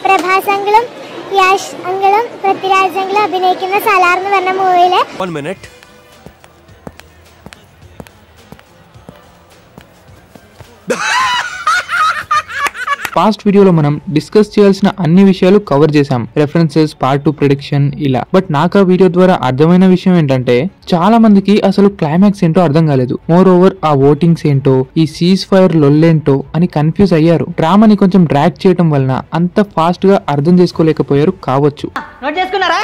പ്രഭാസ് അങ്കിളും യാഷ് അങ്കിളും പൃഥ്വിരാജ് അങ്കിളും അഭിനയിക്കുന്ന സലാർ എന്ന് പറഞ്ഞ മൂവിയിലെ పాస్ట్ వీడియోలో మనం డిస్కస్ చేయాల్సిన అన్ని విషయాలు కవర్ చేసాం, రెఫరెన్సెస్, పార్ట్ 2 ప్రిడిక్షన్ ఇలా. బట్ నాకు ఆ వీడియో ద్వారా అర్థమైన విషయం ఏంటంటే చాలా మందికి అసలు క్లైమాక్స్ ఏంటో అర్థం కాలేదు. మోర్ ఓవర్ ఆ ఓటింగ్స్ ఏంటో, ఈ సీజ్ ఫైర్ లొల్లేంటో అని కన్ఫ్యూజ్ అయ్యారు. డ్రామాని కొంచెం డ్రాగ్ చేయడం వలన అంత ఫాస్ట్ గా అర్థం చేసుకోలేకపోయారు కావచ్చు. నోట్ చేసుకున్నారా?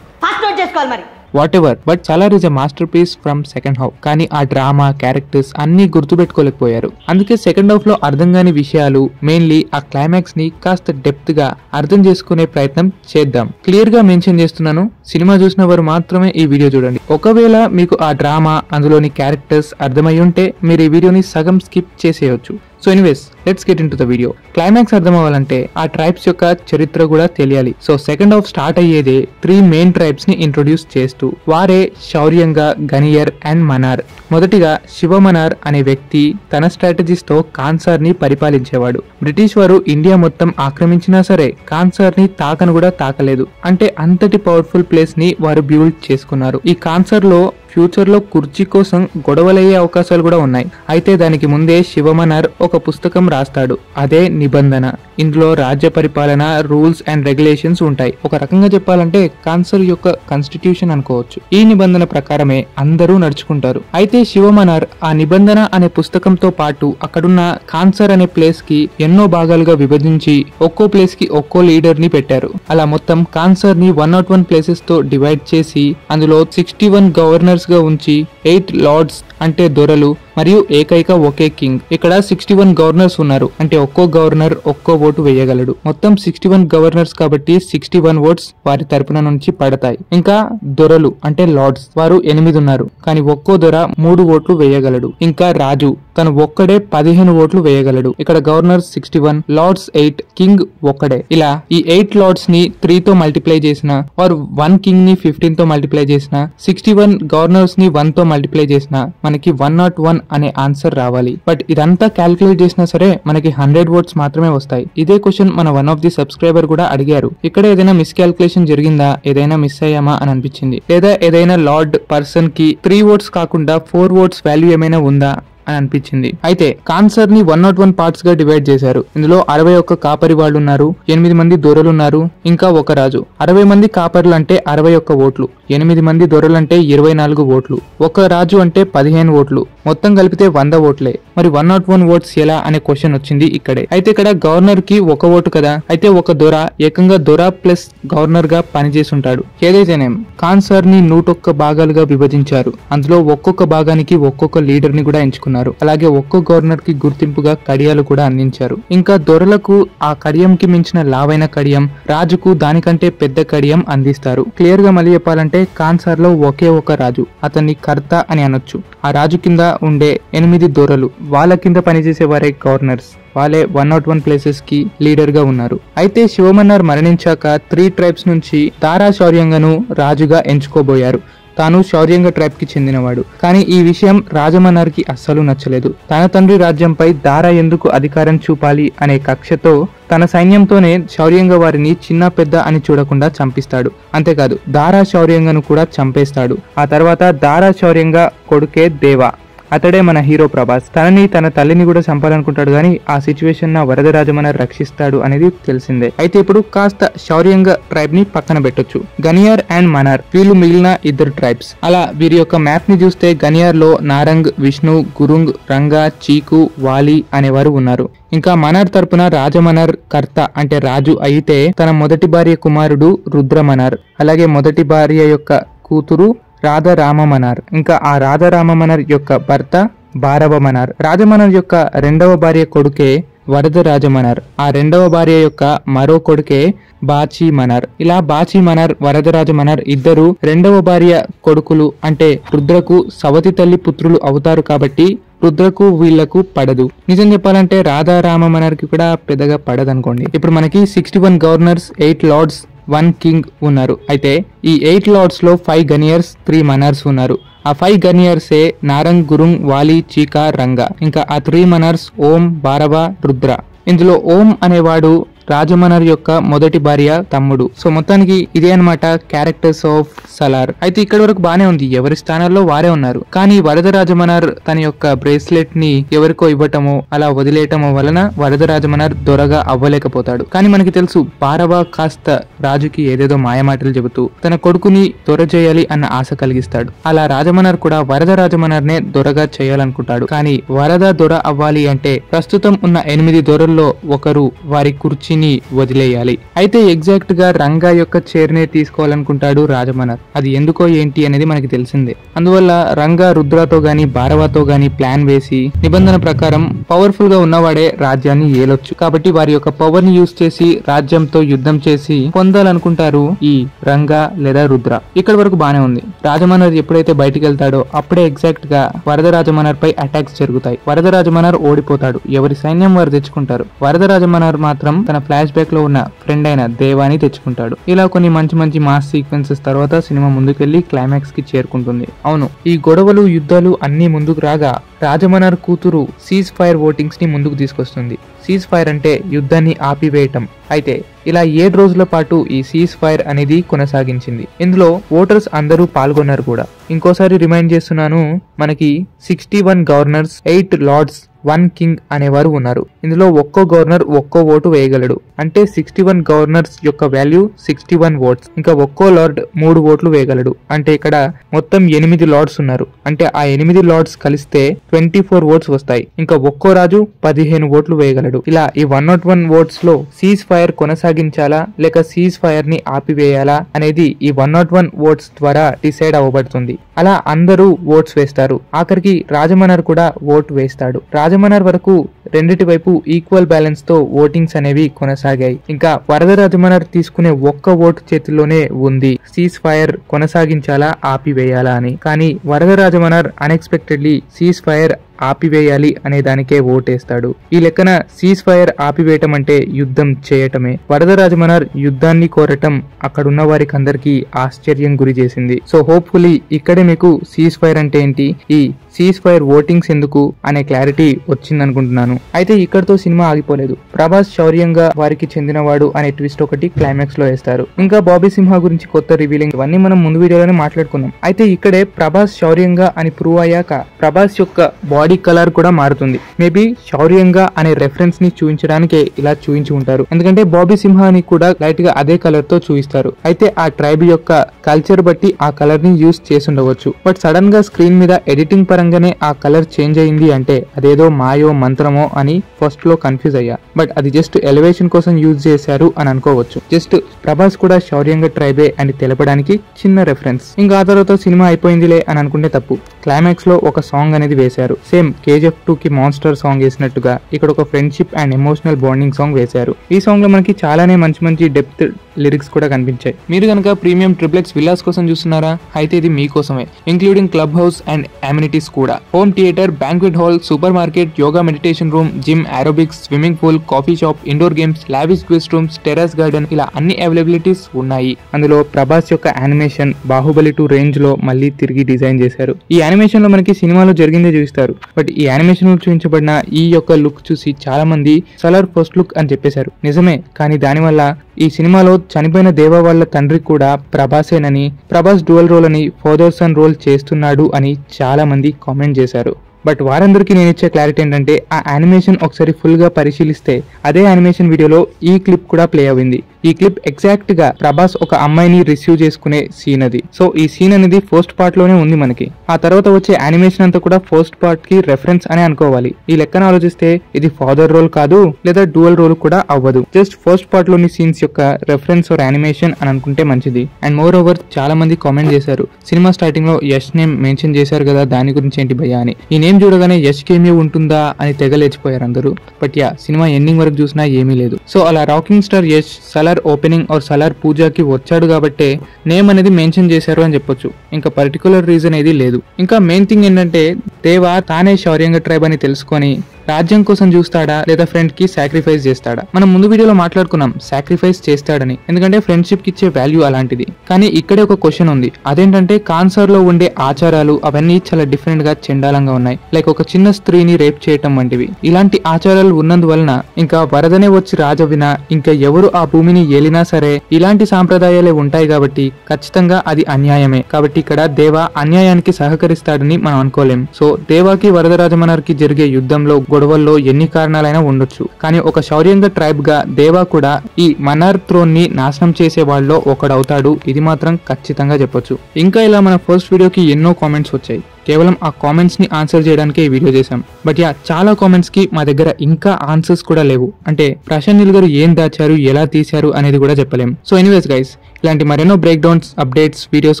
ఫాస్ట్ నోట్ చేసుకోవాలి మరి. Whatever, but Salaar is a masterpiece from second half. కానీ ఆ డ్రామా, క్యారెక్టర్స్ అన్ని గుర్తుపెట్టుకోలేకపోయారు. అందుకే సెకండ్ హాఫ్ లో అర్థం కాని విషయాలు, మెయిన్లీ ఆ క్లైమాక్స్ ని కాస్త డెప్త్ గా అర్థం చేసుకునే ప్రయత్నం చేద్దాం. క్లియర్ గా మెన్షన్ చేస్తున్నాను, సినిమా చూసిన వారు మాత్రమే ఈ వీడియో చూడండి. ఒకవేళ మీకు ఆ డ్రామా, అందులోని క్యారెక్టర్స్ అర్థమై ఉంటే మీరు ఈ వీడియోని సగం స్కిప్ చేసేయొచ్చు. So anyways, let's get into the video. Climax అర్థం అవ్వాలంటే ఆ ట్రైబ్స్ యొక్క చరిత్ర కూడా తెలియాలి. సో సెకండ్ హాఫ్ స్టార్ట్ అయ్యేదే 3 మెయిన్ ట్రైబ్స్ ని ఇంట్రొడ్యూస్ చేస్తూ. వారే శౌర్యంగ, గనియర్ అండ్ మనార్. మొదటిగా శివమనార్ అనే వ్యక్తి తన స్ట్రాటజీస్ తో కాన్సార్ ని పరిపాలించేవాడు. బ్రిటిష్ వారు ఇండియా మొత్తం ఆక్రమించినా సరే కాన్సార్ ని తాకను కూడా తాకలేదు. అంటే అంతటి పవర్ఫుల్ ప్లేస్ ని వారు బిల్డ్ చేసుకున్నారు. ఈ కాన్సార్ లో ఫ్యూచర్ లో కుర్చీ కోసం గొడవలయ్యే అవకాశాలు కూడా ఉన్నాయి. అయితే దానికి ముందే శివమనార్ ఒక పుస్తకం రాస్తాడు, అదే నిబంధన. ఇందులో రాజ్య పరిపాలన, రూల్స్ అండ్ రెగ్యులేషన్స్ ఉంటాయి. ఒక రకంగా చెప్పాలంటే కాన్సర్ యొక్క కాన్స్టిట్యూషన్ అనుకోవచ్చు. ఈ నిబంధన ప్రకారమే అందరూ నడుచుకుంటారు. అయితే శివమనార్ ఆ నిబంధన అనే పుస్తకంతో పాటు అక్కడున్న కాన్సర్ అనే ప్లేస్ కి ఎన్నో భాగాలుగా విభజించి ఒక్కో ప్లేస్ కి ఒక్కో లీడర్ ని పెట్టారు. అలా మొత్తం కాన్సర్ ని 101 ప్లేసెస్ తో డివైడ్ చేసి అందులో 61 గవర్నర్స్ గా ఉంచి 8 లార్డ్స్ అంటే దొరలు మరియు ఏకైక ఒకే కింగ్. ఇక్కడ 61 గవర్నర్స్ ఉన్నారు. అంటే ఒక్కో గవర్నర్ ఒక్కో ఓటు వేయగలడు. మొత్తం 61 గవర్నర్స్ కాబట్టి 61 ఓట్స్ వారి తరపున నుంచి పడతాయి. ఇంకా దొరలు అంటే లార్డ్స్, వారు 8 ఉన్నారు. కానీ ఒక్కో దొర 3 ఓట్లు వేయగలడు. ఇంకా రాజు తను ఒక్కడే 15 ఓట్లు వేయగలడు. ఇక్కడ గవర్నర్స్ 61, లార్డ్స్ 8, కింగ్ ఒక్కడే. ఇలా ఈ 8 లార్డ్స్ ని 3 తో మల్టిప్లై చేసిన, వారు 1 కింగ్ ని 15 తో మల్టిప్లై చేసిన, 61 గవర్నర్స్ ని 1 తో మల్టిప్లై చేసిన మనకి 101 అనే ఆన్సర్ రావాలి. బట్ ఇదంతా క్యాల్కులేట్ చేసినా సరే మనకి 100 ఓట్స్ మాత్రమే వస్తాయి. ఇదే క్వశ్చన్ మన వన్ ఆఫ్ ది సబ్స్క్రైబర్ కూడా అడిగారు. ఇక్కడ ఏదైనా మిస్ క్యాల్కులేషన్ జరిగిందా, ఏదైనా మిస్ అయ్యామా అని అనిపించింది, లేదా ఏదైనా లార్డ్ పర్సన్ కి 3 ఓట్స్ కాకుండా 4 ఓట్స్ వాల్యూ ఏమైనా ఉందా అని అనిపించింది. అయితే కాన్సర్ ని 101 పార్ట్స్ గా డివైడ్ చేశారు. ఇందులో 61 కాపరి వాళ్ళు ఉన్నారు, 8 మంది దొరలు ఉన్నారు, ఇంకా ఒక రాజు. 60 మంది కాపర్లు అంటే 61 ఓట్లు, 8 మంది దొరలు అంటే 24 ఓట్లు, ఒక రాజు అంటే 15 ఓట్లు, మొత్తం కలిపితే 100 ఓట్లే. మరి 101 ఓట్స్ ఎలా అనే క్వశ్చన్ వచ్చింది ఇక్కడే. అయితే ఇక్కడ గవర్నర్ కి 1 ఓటు కదా, అయితే ఒక దొర ఏకంగా దొర ప్లస్ గవర్నర్ గా పనిచేసి ఉంటాడు. ఏదైతేనేం కాన్సర్ ని 101 భాగాలుగా విభజించారు. అందులో ఒక్కొక్క భాగానికి ఒక్కొక్క లీడర్ ని కూడా ఎంచుకున్నారు. అలాగే ఒక్కో గవర్నర్ కి గుర్తింపుగా కడియాలు కూడా అందించారు. ఇంకా దొరలకు ఆ కడియం కి మించిన లావైన కడియం, రాజుకు దానికంటే పెద్ద కడియం అందిస్తారు. క్లియర్ గా మళ్ళీ చెప్పాలంటే కాన్సార్ లో ఒకే ఒక రాజు, అతన్ని కర్త అని అనొచ్చు. ఆ రాజు కింద ఉండే 8 దొరలు, వాళ్ళ కింద పనిచేసే వారే గవర్నర్స్. వాళ్ళే 101 ప్లేసెస్ కి లీడర్ గా ఉన్నారు. అయితే శివమన్నార్ మరణించాక 3 ట్రైబ్స్ నుంచి దారా శౌర్యంగను రాజుగా ఎంచుకోబోయారు. తాను శౌర్యంగ ట్రైబ్ కి చెందినవాడు. కానీ ఈ విషయం రాజమన్నార్ కి అస్సలు నచ్చలేదు. తన తండ్రి రాజ్యంపై దారా ఎందుకు అధికారం చూపాలి అనే కక్షతో తన సైన్యంతోనే శౌర్యంగ వారిని చిన్న పెద్ద అని చూడకుండా చంపిస్తాడు. అంతేకాదు దారా శౌర్యంగను కూడా చంపేస్తాడు. ఆ తర్వాత దారా శౌర్యంగ కొడుకే దేవా, అతడే మన హీరో ప్రభాస్. తనని తన తల్లిని కూడా చంపాలనుకుంటాడు, కానీ ఆ సిచ్యువేషన్ నా వరదరాజమన్నార్ రక్షిస్తాడు అనేది తెలిసిందే. అయితే ఇప్పుడు కాస్త శౌర్యంగ ట్రైబ్ ని పక్కన పెట్టొచ్చు. గనియార్ అండ్ మనార్ వీళ్ళు మిగిలిన 2 ట్రైబ్స్. అలా వీరి యొక్క మ్యాప్ ని చూస్తే గనియార్ లో నారంగ్, విష్ణు, గురుంగ్, రంగా, చీకు, వాలి అనేవారు ఉన్నారు. ఇంకా మనార్ తరపున రాజమనార్ కర్త అంటే రాజు అయితే తన మొదటి భార్య కుమారుడు రుద్రమనార్, అలాగే మొదటి భార్య యొక్క కూతురు రాధారామమనార్, ఇంకా ఆ రాధారామమనార్ యొక్క భర్త భారవమనార్. రాజమనార్ యొక్క 2వ భార్య కొడుకే వరదరాజమనార్. ఆ 2వ భార్య యొక్క మరో కొడుకే బాచి మనార్. ఇలా బాచి మనార్, వరదరాజమనార్ ఇద్దరు 2వ భార్య కొడుకులు. అంటే రుద్రకు సవతి తల్లి పుత్రులు అవుతారు కాబట్టి రుద్రకు వీళ్లకు పడదు. నిజం చెప్పాలంటే రాధారామమనార్ కి కూడా పెద్దగా పడదనుకోండి. ఇప్పుడు మనకి 61 గవర్నర్స్, 8 లార్డ్స్, 1 కింగ్ ఉన్నారు. అయితే ఈ 8 లార్డ్స్ లో 5 గనియర్స్, 3 మనార్స్ ఉన్నారు. ఆ 5 గనియర్సే నారంగ్, గురుంగ్, వాలి, చీకా, రంగా. ఇంకా ఆ 3 మనర్స్ ఓం, భారవ, రుద్ర. ఇందులో ఓం అనేవాడు రాజమనర్ యొక్క మొదటి భార్య తమ్ముడు. సో మొత్తానికి ఇదే అన్నమాట క్యారెక్టర్స్ ఆఫ్ సలార్. అయితే ఇక్కడ వరకు బానే ఉంది, ఎవరి స్థానాల్లో వారే ఉన్నారు. కానీ వరదరాజమనర్ తన యొక్క బ్రేస్లెట్ ని ఎవరికో ఇవ్వటమో అలా వదిలేయటమో వలన వరదరాజమనర్ దొరగా అవ్వలేకపోతాడు. కానీ మనకి తెలుసు భారవ కాస్త రాజుకి ఏదేదో మాయమాటలు చెబుతూ తన కొడుకుని దొర చేయాలి అన్న ఆశ కలిగిస్తాడు. అలా రాజమనర్ కూడా వరదరాజమనర్ నే దొరగా చేయాలనుకుంటాడు. కానీ వరద దొర అవ్వాలి అంటే ప్రస్తుతం ఉన్న 8 దొరల్లో ఒకరు వారి కుర్చీ వదిలేయాలి. అయితే ఎగ్జాక్ట్ గా రంగా యొక్క చైర్ నే తీసుకోవాలనుకుంటాడు రాజమనర్. అది ఎందుకో ఏంటి అనేది మనకి తెలిసిందే. అందువల్ల రంగా రుద్రతో గాని భారవతో గాని ప్లాన్ వేసి నిబంధన ప్రకారం పవర్ఫుల్ గా ఉన్నవాడే రాజ్యాన్ని ఏలొచ్చు. కాబట్టి వారి యొక్క పవర్ ని యూజ్ చేసి రాజ్యంతో యుద్ధం చేసి పొందాలనుకుంటారు ఈ రంగా లేదా రుద్ర. ఇక్కడ వరకు బానే ఉంది. రాజమనర్ ఎప్పుడైతే బయటికి వెళ్తాడో అప్పుడే ఎగ్జాక్ట్ గా వరదరాజమనర్ పై అటాక్స్ జరుగుతాయి. వరదరాజమనర్ ఓడిపోతాడు. ఎవరి సైన్యం వారు తెచ్చుకుంటారు. వరదరాజమనర్ మాత్రం తన ఫ్లాష్ బ్యాక్ లో ఉన్న ఫ్రెండ్ అయిన దేవాని తెచ్చుకుంటాడు. ఇలా కొన్ని మంచి మంచి మాస్ సీక్వెన్సెస్ తర్వాత సినిమా ముందుకెళ్లి క్లైమాక్స్ కి చేరుకుంటుంది. అవును, ఈ గొడవలు యుద్ధాలు అన్ని ముందుకు రాగా రాజమనర్ కూతురు సీజ్ ఫైర్ ఓటింగ్స్ ని ముందుకు తీసుకొస్తుంది. సీజ్ ఫైర్ అంటే యుద్ధాన్ని ఆపివేయటం. అయితే ఇలా 7 రోజుల పాటు ఈ సీజ్ ఫైర్ అనేది కొనసాగించింది. ఇందులో ఓటర్స్ అందరూ పాల్గొన్నారు కూడా. ఇంకోసారి రిమైండ్ చేస్తున్నాను, మనకి 61 గవర్నర్స్, 8 లార్డ్స్, 1 కింగ్ అనేవారు ఉన్నారు. ఇందులో ఒక్కో గవర్నర్ ఒక్కో ఓటు వేయగలడు. అంటే 61 గవర్నర్స్ యొక్క వాల్యూ 61 ఓట్స్. ఇంకా ఒక్కో లార్డ్ 3 ఓట్లు వేయగలడు. అంటే ఇక్కడ మొత్తం 8 లార్డ్స్ ఉన్నారు. అంటే ఆ 8 లార్డ్స్ కలిస్తే 24 ఓట్స్ వస్తాయి. ఇంకా ఒక్కో రాజు 15 ఓట్లు వేయగలడు. ఇలా ఈ 101 ఓట్స్ లో సీజ్ ఫైర్ కొనసాగించాలా లేక సీజ్ ఫైర్ ని ఆపివేయాలా అనేది ఈ 101 ఓట్స్ ద్వారా డిసైడ్ అవ్వబడుతుంది. అలా అందరూ ఓట్స్ వేస్తారు. ఆఖరికి రాజమనర్ కూడా ఓటు వేస్తాడు. రాజమనర్ వరకు రెండిటి వైపు ఈక్వల్ బ్యాలెన్స్ తో ఓటింగ్స్ అనేవి కొనసాగాయి. ఇంకా వరదరాజమనర్ తీసుకునే ఒక్క ఓటు చేతిలోనే ఉంది, సీజ్ ఫైర్ కొనసాగించాలా ఆపివేయాలా అని. కానీ వరదరాజమనర్ అన్ఎక్స్పెక్టెడ్లీ సీజ్ ఫైర్ ఆపివేయాలి అనే దానికే ఓటేస్తాడు. ఈ లెక్కన సీజ్ ఫైర్ ఆపివేయటం అంటే యుద్ధం చేయటమే. వరదరాజమనర్ యుద్ధాన్ని కోరటం అక్కడున్న వారికి అందరికీ ఆశ్చర్యం గురి చేసింది. సో హోప్ఫుల్లీ ఇక్కడే మీకు సీజ్ ఫైర్ అంటే ఏంటి, ఈ సీజ్ ఫైర్ ఓటింగ్స్ ఎందుకు అనే క్లారిటీ వచ్చిందనుకుంటున్నాను. అయితే ఇక్కడతో సినిమా ఆగిపోలేదు. ప్రభాస్ శౌర్యంగా వారికి చెందినవాడు అనే ట్విస్ట్ ఒకటి క్లైమాక్స్ లో వేస్తారు. ఇంకా బాబీ సింహ గురించి కొత్త రివీలింగ్ ఇవన్నీ మనం ముందు వీడియోలోనే మాట్లాడుకున్నాం. అయితే ఇక్కడే ప్రభాస్ శౌర్యంగా అని ప్రూవ్ అయ్యాక ప్రభాస్ యొక్క బాడీ కలర్ కూడా మారుతుంది. మేబీ శౌర్యంగా అనే రెఫరెన్స్ ని చూపించడానికే ఇలా చూపించి ఉంటారు. ఎందుకంటే బాబీ సింహాని కూడా లైట్ గా అదే కలర్ తో చూపిస్తారు. అయితే ఆ ట్రైబ్ యొక్క కల్చర్ బట్టి ఆ కలర్ ని యూజ్ చేసి ఉండవచ్చు. బట్ సడన్ గా స్క్రీన్ మీద ఎడిటింగ్ పరంగానే ఆ కలర్ చేంజ్ అయింది అంటే అదేదో మాయో మంత్రమో అని ఫస్ట్ లో కన్ఫ్యూజ్ అయ్యా. బట్ అది జస్ట్ ఎలివేషన్ కోసం యూజ్ చేశారు అని అనుకోవచ్చు. జస్ట్ ప్రభాస్ కూడా శౌర్యంగా ట్రైబే అని తెలపడానికి చిన్న రెఫరెన్స్. ఇంకా ఆ తర్వాత సినిమా అయిపోయిందిలే అని అనుకుంటే తప్పు. క్లైమాక్స్ లో ఒక సాంగ్ అనేది వేశారు. సేమ్ KGF 2 కి మాన్స్టర్ సాంగ్ వేసినట్టుగా ఇక్కడ ఒక friendship and emotional bonding song వేశారు. ఈ సాంగ్ లో మనకి చాలానే మంచి మంచి డెప్త్ లిరిక్స్ కూడా కనిపించాయి. మీరు కనుక ప్రీమియం ట్రిప్లెక్స్ విల్లాస్ కోసం చూస్తున్నారా, అయితే ఇది మీకోసమే. Including clubhouse and amenities కూడా. Home theatre, banquet hall, supermarket, yoga meditation room, gym, aerobics, swimming pool, coffee shop, indoor games, lavish guest rooms, terrace garden, ఇలా అన్ని అవైలబిలిటీస్ ఉన్నాయి. అందులో ప్రభాస్ యొక్క యానిమేషన్ బాహుబలి 2 రేంజ్ లో మళ్ళీ తిరిగి డిజైన్ చేశారు. ఈ యానిమేషన్ లో మనకి సినిమాలో జరిగిందే చూపిస్తారు. బట్ ఈ యానిమేషన్ లో చూపించబడిన ఈ యొక్క లుక్ చూసి చాలా మంది సలార్ ఫస్ట్ లుక్ అని చెప్పేశారు. నిజమే, కానీ దానివల్ల ఈ సినిమాలో చనిపోయిన దేవా వాళ్ళ తండ్రి కూడా ప్రభాసేనని, ప్రభాస్ డ్యూయల్ రోల్ అని, ఫాదర్ సన్ రోల్ చేస్తున్నాడు అని చాలా మంది కామెంట్ చేశారు. బట్ వారందరికీ నేను ఇచ్చే క్లారిటీ ఏంటంటే ఆ యానిమేషన్ ఒకసారి ఫుల్ గా పరిశీలిస్తే అదే యానిమేషన్ వీడియోలో ఈ క్లిప్ కూడా ప్లే అయింది. ఈ క్లిప్ ఎగ్జాక్ట్ గా ప్రభాస్ ఒక అమ్మాయిని రిసీవ్ చేసుకునే సీన్ అది. సో ఈ సీన్ అనేది ఫస్ట్ పార్ట్ లోనే ఉంది మనకి. ఆ తర్వాత వచ్చే యానిమేషన్ అంతా కూడా ఫస్ట్ పార్ట్ కి రెఫరెన్స్ అని అనుకోవాలి. ఈ లెక్కన ఆలోచిస్తే ఇది ఫాదర్ రోల్ కాదు లేదా డ్యూయల్ రోల్ కూడా అవ్వదు. జస్ట్ ఫస్ట్ పార్ట్ లోని సీన్స్ యొక్క రెఫరెన్స్ ఆర్ యానిమేషన్ అని అనుకుంటే మంచిది. అండ్ మోర్ ఓవర్ చాలా మంది కామెంట్ చేశారు, సినిమా స్టార్టింగ్ లో యష్ నేమ్ మెన్షన్ చేశారు కదా, దాని గురించి ఏంటి భయ్యా అని. ఈ నేమ్ చూడగానే యష్ కేమీ ఉంటుందా అని తెగలేచిపోయారు అందరూ. బట్ యా, సినిమా ఎండింగ్ వరకు చూసినా ఏమీ లేదు. సో అలా rocking star Yash Salaar opening or Salaar పూజాకి వచ్చాడు కాబట్టి నేమ్ అనేది మెన్షన్ చేశారు అని చెప్పొచ్చు. ఇంకా పర్టికులర్ రీజన్ ఏది లేదు. ఇంకా మెయిన్ థింగ్ ఏంటంటే దేవా తానే శౌర్యంగా ట్రైబ్ అని తెలుసుకొని రాజ్యం కోసం చూస్తాడా లేదా ఫ్రెండ్ కి సాక్రిఫైస్ చేస్తాడా? మనం ముందు వీడియోలో మాట్లాడుకున్నాం సాక్రిఫైస్ చేస్తాడని, ఎందుకంటే ఫ్రెండ్షిప్ కి ఇచ్చే వాల్యూ అలాంటిది. కానీ ఇక్కడే ఒక క్వశ్చన్ ఉంది, అదేంటంటే కాన్సర్ లో ఉండే ఆచారాలు అవన్నీ చాలా డిఫరెంట్ గా చండాలంగా ఉన్నాయి. లైక్ ఒక చిన్న స్త్రీని రేప్ చేయటం వంటివి. ఇలాంటి ఆచారాలు ఉన్నందువలన ఇంకా వరదనే వచ్చి రాజవినా ఇంకా ఎవరు ఆ భూమిని ఏలినా సరే ఇలాంటి సాంప్రదాయాలే ఉంటాయి కాబట్టి ఖచ్చితంగా అది అన్యాయమే. కాబట్టి ఇక్కడ దేవ అన్యాయానికి సహకరిస్తాడని మనం అనుకోలేం. సో దేవాకి వరదరాజమన్నర్కి జరిగే యుద్ధంలో గొడవల్లో ఎన్ని కారణాలైనా ఉండొచ్చు, కానీ ఒక శౌర్యంగా ట్రైబ్ గా దేవా కూడా ఈ మన్నార్ థ్రోన్ ని నాశనం చేసే వాళ్ళలో ఒకడవుతాడు, ఇది మాత్రం ఖచ్చితంగా చెప్పొచ్చు. ఇంకా ఇలా మన ఫస్ట్ వీడియోకి ఎన్నో కామెంట్స్ వచ్చాయి. కేవలం ఆ కామెంట్స్ ని ఆన్సర్ చేయడానికి ఈ వీడియో చేశాం. బట్ చాలా కామెంట్స్ కి మా దగ్గర ఇంకా ఆన్సర్స్ కూడా లేవు. అంటే ప్రశాంత్ నీల్ గారు ఏం దాచారు, ఎలా తీశారు అనేది కూడా చెప్పలేం. సో ఎనీవేస్ గైస్, ఇలాంటి మరెన్నో బ్రేక్ డౌన్స్, అప్డేట్స్, వీడియోస్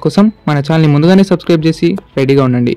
కోసం మన ఛానల్ ని ముందుగానే సబ్స్క్రైబ్ చేసి రెడీగా ఉండండి.